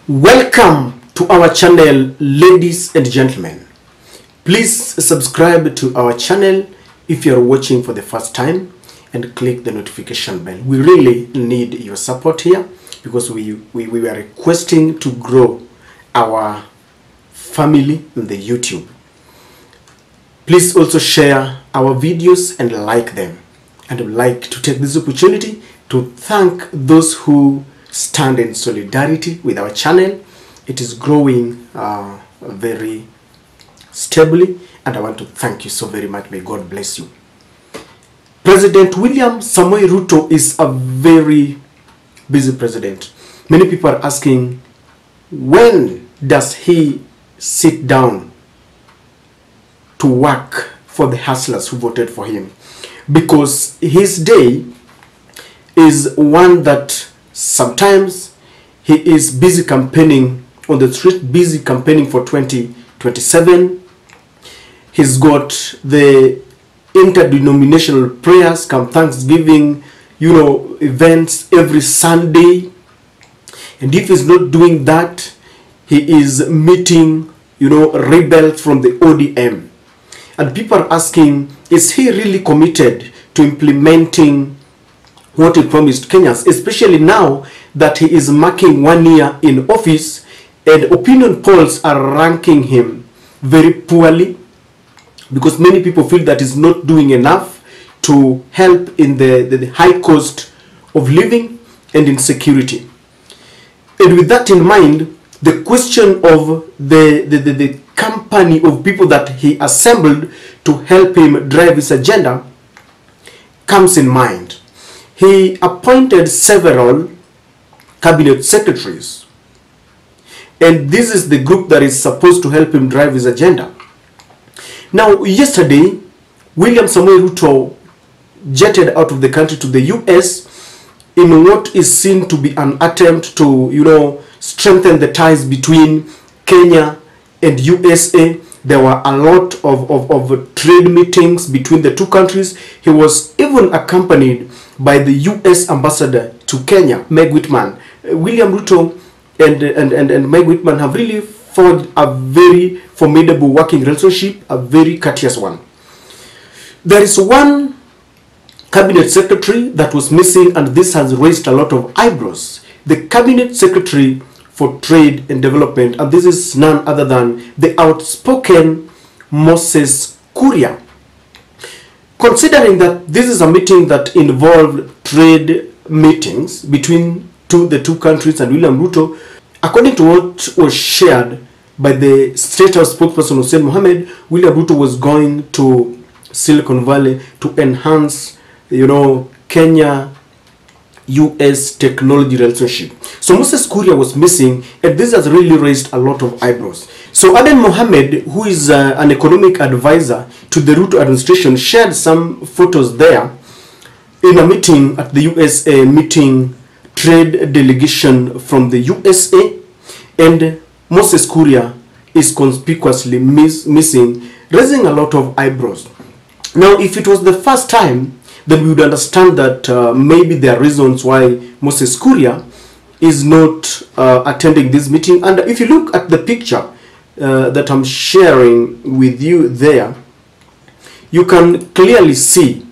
Welcome to our channel, ladies and gentlemen. Please subscribe to our channel if you are watching for the first time and click the notification bell. We really need your support here because we are requesting to grow our family in the YouTube. Please also share our videos and like them. And I would like to take this opportunity to thank those who stand in solidarity with our channel. It is growing very stably, and I want to thank you so very much. May God bless you. President William Samoei Ruto is a very busy president. Many people are asking, when does he sit down to work for the hustlers who voted for him? Because his day is one that sometimes he is busy campaigning on the street, busy campaigning for 2027. He's got the interdenominational prayers, come Thanksgiving, events every Sunday. And if he's not doing that, he is meeting, rebels from the ODM. And people are asking, is he really committed to implementing what he promised Kenyans, especially now that he is marking 1 year in office and opinion polls are ranking him very poorly because many people feel that he's not doing enough to help in the high cost of living and insecurity. And with that in mind, the question of the company of people that he assembled to help him drive his agenda comes in mind. He appointed several cabinet secretaries, and this is the group that is supposed to help him drive his agenda. Now, yesterday, William Samoei Ruto jetted out of the country to the US in what is seen to be an attempt to, strengthen the ties between Kenya and USA. There were a lot of trade meetings between the two countries. He was even accompanied by the US ambassador to Kenya, Meg Whitman. William Ruto and Meg Whitman have really forged a very formidable working relationship, a very courteous one. There is one cabinet secretary that was missing, and this has raised a lot of eyebrows. The cabinet secretary for trade and development, and this is none other than the outspoken Moses Kuria. Considering that this is a meeting that involved trade meetings between the two countries and William Ruto, according to what was shared by the State House spokesperson Hussein Mohammed, William Ruto was going to Silicon Valley to enhance, Kenya US technology relationship. So Moses Kuria was missing, and this has really raised a lot of eyebrows. So Aden Mohammed, who is an economic advisor to the Ruto administration, shared some photos there in a meeting at the USA, meeting trade delegation from the USA, and Moses Kuria is conspicuously missing, raising a lot of eyebrows. Now, if it was the first time, then we would understand that maybe there are reasons why Moses Kuria is not attending this meeting. And if you look at the picture that I'm sharing with you there, you can clearly see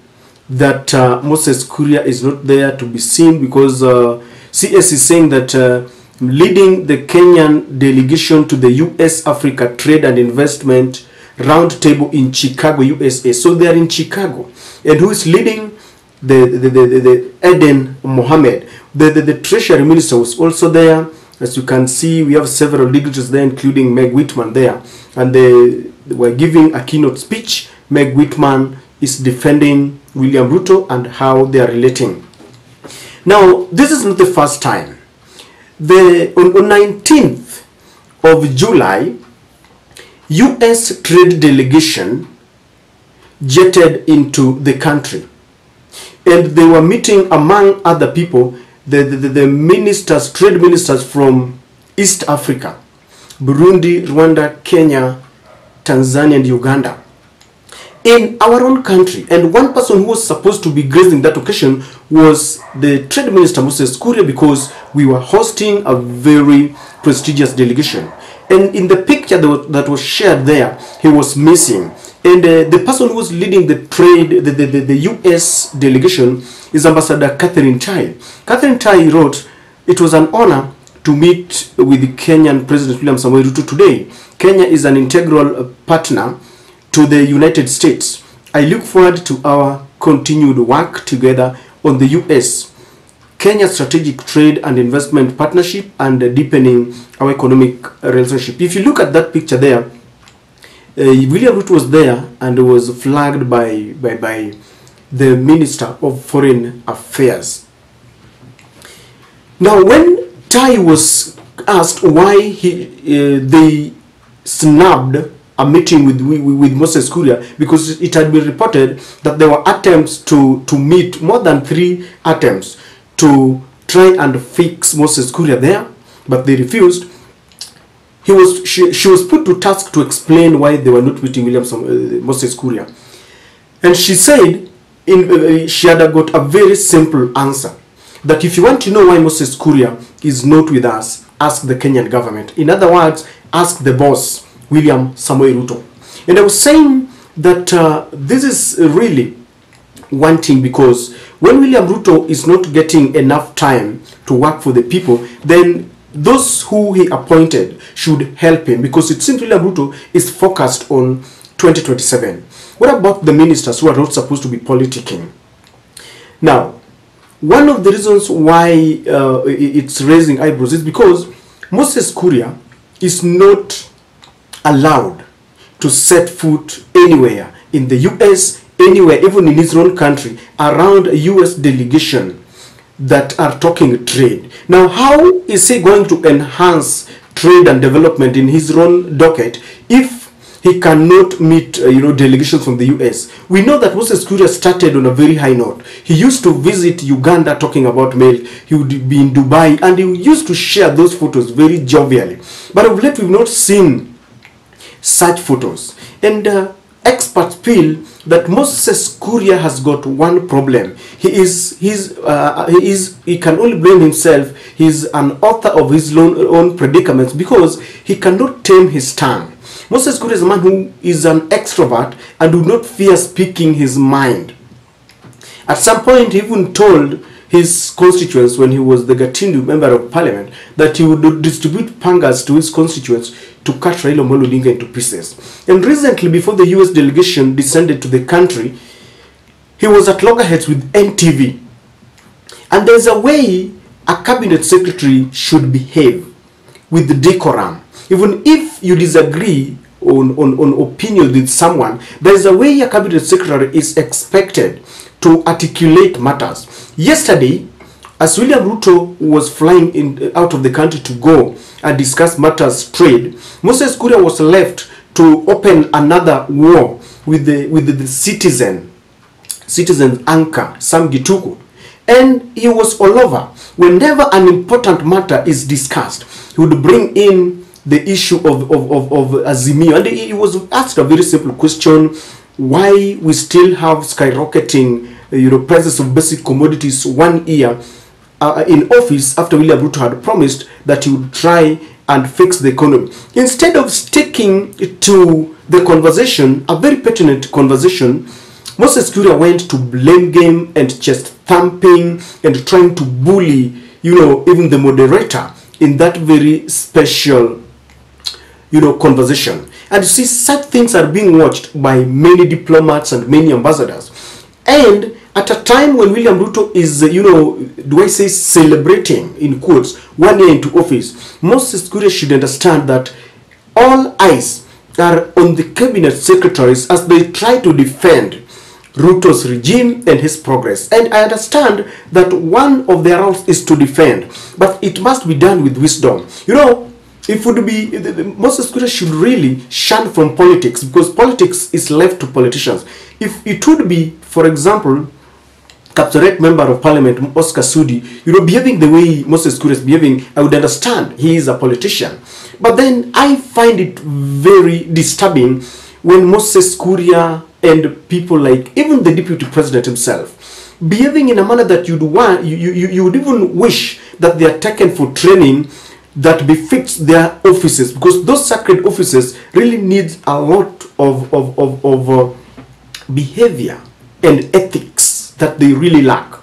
that Moses Kuria is not there to be seen because CS is saying that leading the Kenyan delegation to the US Africa Trade and Investment Roundtable in Chicago, USA. So they are in Chicago. And who is leading? The Aden Mohammed. The Treasury Minister was also there. As you can see, we have several dignitaries there, including Meg Whitman there. And they were giving a keynote speech. Meg Whitman is defending William Ruto and how they are relating. Now, this is not the first time. On 19th of July, US trade delegation jetted into the country, and they were meeting, among other people, the ministers, trade ministers from East Africa, Burundi, Rwanda, Kenya, Tanzania, and Uganda. in our own country. And one person who was supposed to be gracing that occasion was the Trade Minister, Moses Kuria, because we were hosting a very prestigious delegation. And in the picture that was shared there, he was missing. And the person who was leading the trade, the US delegation, is Ambassador Katherine Tai. Katherine Tai wrote, "It was an honor to meet with the Kenyan President William Ruto today. Kenya is an integral partner to the United States. I look forward to our continued work together on the US Kenya strategic trade and investment partnership and deepening our economic relationship." If you look at that picture there, William Ruto was there and was flagged by the Minister of Foreign Affairs. Now, when Tai was asked why they snubbed a meeting with Moses Kuria, because it had been reported that there were attempts to meet, more than 3 attempts to try and fix Moses Kuria there, but they refused. She was put to task to explain why they were not meeting Moses Kuria, and she said she had got a very simple answer, that if you want to know why Moses Kuria is not with us, ask the Kenyan government. In other words, ask the boss, William Ruto. And I was saying that this is really one thing, because when William Ruto is not getting enough time to work for the people, then those who he appointed should help him, because it seems William Ruto is focused on 2027. What about the ministers who are not supposed to be politicking? Now, one of the reasons why it's raising eyebrows is because Moses Kuria is not allowed to set foot anywhere in the US, anywhere, even in his own country, around a US delegation that are talking trade. Now, how is he going to enhance trade and development in his own docket if he cannot meet delegations from the US? We know that Moses Kuria started on a very high note. He used to visit Uganda talking about milk. He would be in Dubai and he used to share those photos very jovially. But of late, we've not seen such photos. And experts feel that Moses Kuria has got one problem. He can only blame himself. He's an author of his own predicaments because he cannot tame his tongue. Moses Kuria is a man who is an extrovert and would not fear speaking his mind. At some point, he even told his constituents, when he was the Gatindu member of parliament, that he would distribute pangas to his constituents to cut Raila Amolo Odinga into pieces. And recently, before the US delegation descended to the country, he was at loggerheads with NTV. And there's a way a cabinet secretary should behave with the decorum. Even if you disagree on opinion with someone, there's a way a cabinet secretary is expected to articulate matters. Yesterday, as William Ruto was flying out of the country to go and discuss matters trade, Moses Kuria was left to open another war with the citizen anchor, Sam Gituku. And he was all over. Whenever an important matter is discussed, he would bring in the issue of Azimio. And he was asked a very simple question: why we still have skyrocketing prices of basic commodities 1 year in office after William Ruto had promised that he would try and fix the economy. Instead of sticking to the conversation, a very pertinent conversation, Moses Kuria went to blame game and chest thumping and trying to bully, even the moderator in that very special, conversation. And you see, such things are being watched by many diplomats and many ambassadors. And at a time when William Ruto is, celebrating, in quotes, 1 year into office, Moses Kuria should understand that all eyes are on the cabinet secretaries as they try to defend Ruto's regime and his progress. And I understand that one of their roles is to defend, but it must be done with wisdom. It would be, Moses Kuria should really shun from politics, because politics is left to politicians. If it would be, for example, Captorate member of parliament Oscar Sudi, behaving the way Moses Kuria is behaving, I would understand he is a politician. But then I find it very disturbing when Moses Kuria and people like even the deputy president himself, behaving in a manner that you would even wish that they are taken for training that befits their offices, because those sacred offices really need a lot of behavior and ethics that they really lack.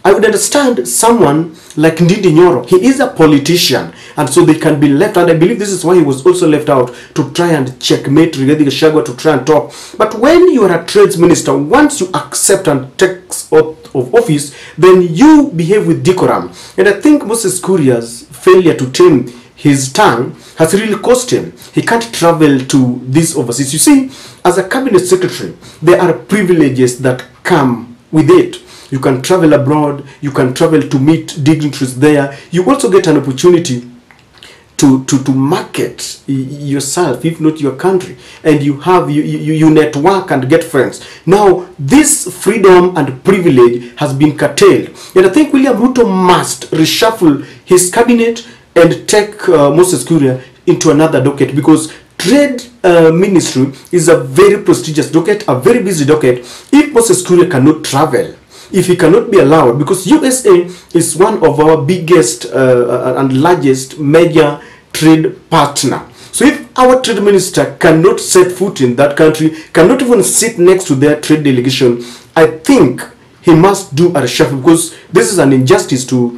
I would understand someone like Ndindi Nyoro. He is a politician, and so they can be left, and I believe this is why he was also left out, to try and checkmate Rigathi Gachagua, to try and talk. But when you are a trades minister, once you accept and take oath of office, then you behave with decorum. And I think Moses Kuria's failure to tame his tongue has really cost him. He can't travel to these overseas. You see, as a cabinet secretary, there are privileges that come with it. You can travel abroad, you can travel to meet dignitaries there. You also get an opportunity to market yourself, if not your country, and you network and get friends. Now this freedom and privilege has been curtailed, and I think William Ruto must reshuffle his cabinet and take Moses Kuria into another docket, because trade ministry is a very prestigious docket, a very busy docket. If Moses Kuria cannot travel, if he cannot be allowed, because USA is one of our biggest and largest major trade partner. So if our trade minister cannot set foot in that country, cannot even sit next to their trade delegation, I think he must do a reshuffle, because this is an injustice to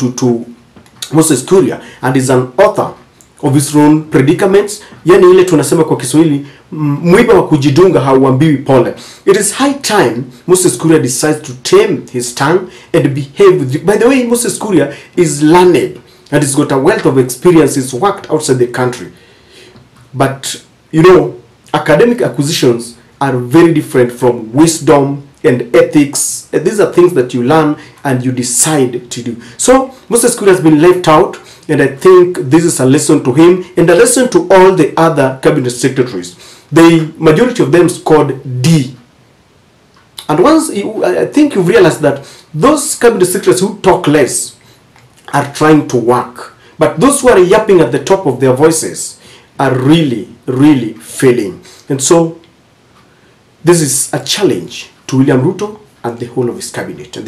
Moses Kuria, and is an author of his own predicaments. Yani ile tunasema kwa Kiswahili, mwiba wa kujidunga hauambiwi pole. It is high time Moses Kuria decides to tame his tongue and behave with. By the way, Moses Kuria is learned and he's got a wealth of experience. He's worked outside the country. But, you know, academic acquisitions are very different from wisdom and ethics. These are things that you learn and you decide to do. So Moses Kuria has been left out, and I think this is a lesson to him and a lesson to all the other cabinet secretaries. The majority of them scored D. And once I think you've realized that those cabinet secretaries who talk less are trying to work, but those who are yapping at the top of their voices are really, really failing. And so this is a challenge to William Ruto and the whole of his cabinet.